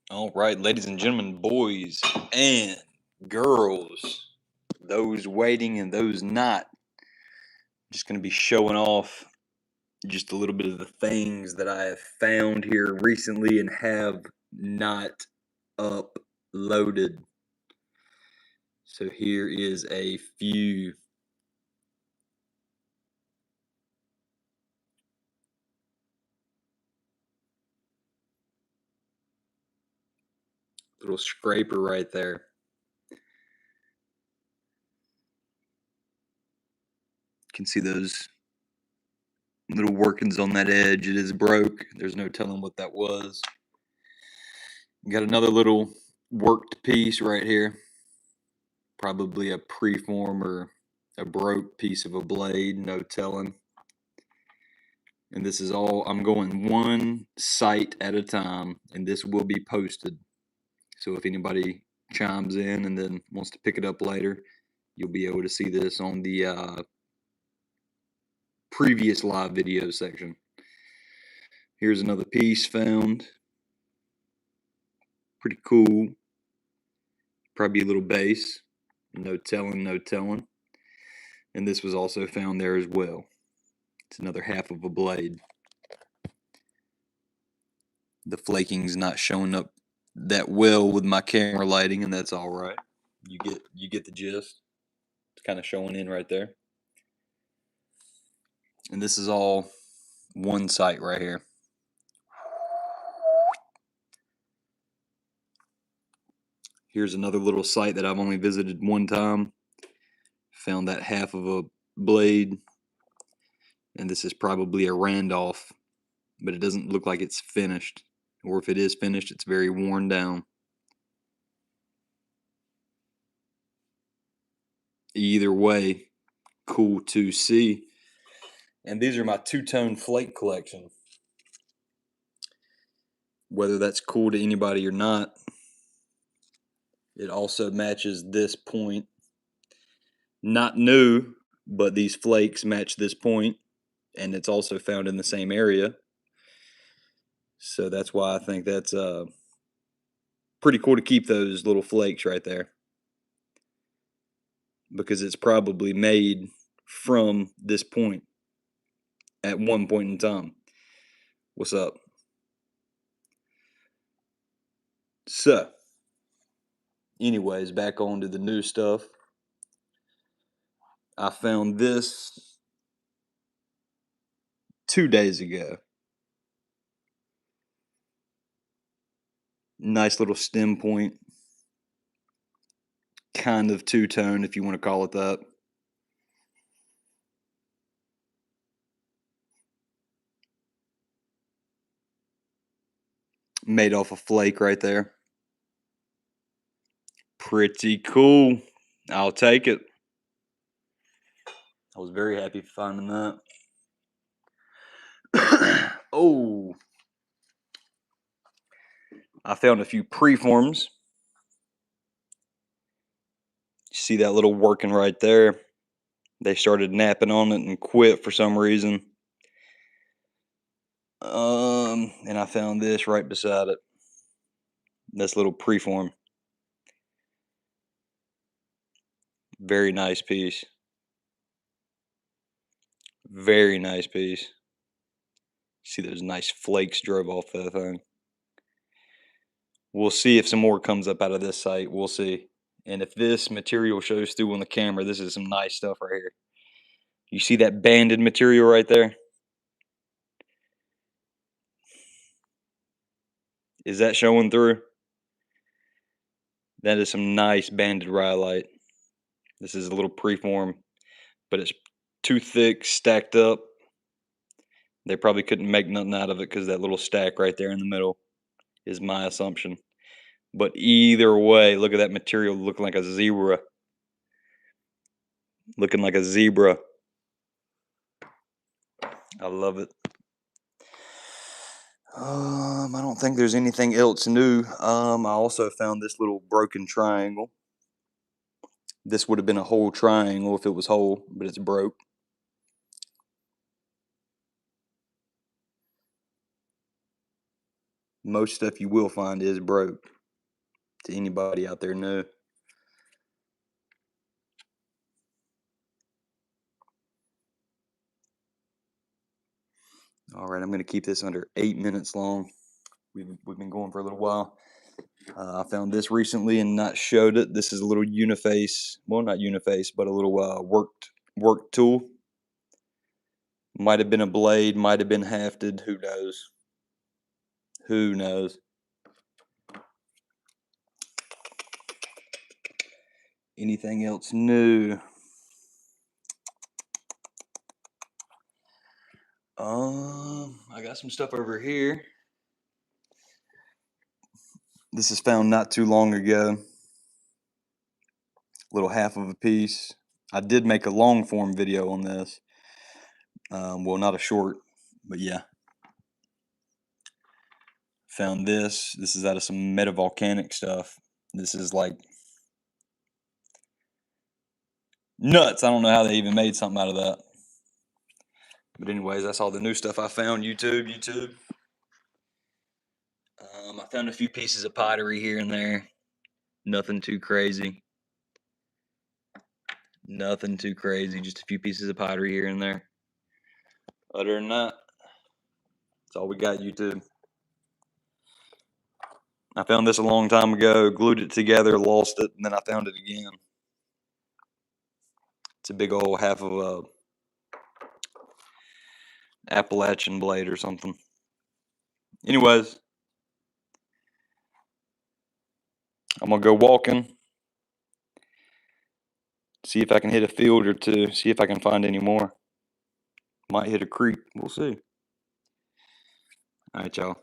All right, ladies and gentlemen, boys and girls, those waiting and those not, just going to be showing off just a little bit of the things that I have found here recently and have not uploaded. So here is a few. Little scraper right there. You can see those little workings on that edge. It is broke. There's no telling what that was. Got another little worked piece right here. Probably a preform or a broke piece of a blade, no telling. And this is all, I'm going one site at a time, and this will be posted. So if anybody chimes in and then wants to pick it up later, you'll be able to see this on the previous live video section. Here's another piece found. Pretty cool. Probably a little base. No telling, no telling. And this was also found there as well. It's another half of a blade. The flaking's not showing up that well with my camera lighting, and that's all right. You get the gist. It's kind of showing in right there. And this is all one site right here. Here's another little site that I've only visited one time. Found that half of a blade, and this is probably a Randolph, but it doesn't look like it's finished. Or if it is finished, it's very worn down. Either way, cool to see. And these are my two-tone flake collection. Whether that's cool to anybody or not, it also matches this point. Not new, but these flakes match this point, and it's also found in the same area. So that's why I think that's pretty cool to keep those little flakes right there, because it's probably made from this point at one point in time. What's up? So, anyways, back on to the new stuff. I found this 2 days ago. Nice little stem point. Kind of two-tone, if you want to call it that. Made off a flake right there. Pretty cool. I'll take it. I was very happy finding that. Oh, I found a few preforms. See that little working right there? They started napping on it and quit for some reason. And I found this right beside it. This little preform. Very nice piece. Very nice piece. See those nice flakes drove off that thing. We'll see if some more comes up out of this site. We'll see. And if this material shows through on the camera, this is some nice stuff right here. You see that banded material right there? Is that showing through? That is some nice banded rhyolite. This is a little preform, but it's too thick, stacked up. They probably couldn't make nothing out of it because that little stack right there in the middle is my assumption. But either way, look at that material looking like a zebra. Looking like a zebra. I love it. I don't think there's anything else new. I also found this little broken triangle. This would have been a whole triangle if it was whole, but it's broke. most stuff you will find is broke, to anybody out there new. All right, I'm going to keep this under 8 minutes long. We've been going for a little while. I found this recently and not showed it. This is a little uniface, well, not uniface, but a little work tool. Might have been a blade, might have been hafted. Who knows? Who knows? Anything else new? I got some stuff over here. This is found not too long ago. Little half of a piece. I did make a long form video on this. Well, not a short, but yeah. Found this. This is out of some metavolcanic stuff. This is like nuts. I don't know how they even made something out of that. But anyways, that's all the new stuff I found. YouTube. I found a few pieces of pottery here and there. Nothing too crazy. Nothing too crazy. Just a few pieces of pottery here and there. Other than that, that's all we got, YouTube. I found this a long time ago, glued it together, lost it, and then I found it again. It's a big old half of a Appalachian blade or something. Anyways, I'm gonna go walking, see if I can hit a field or two, see if I can find any more. Might hit a creek, we'll see. All right, y'all.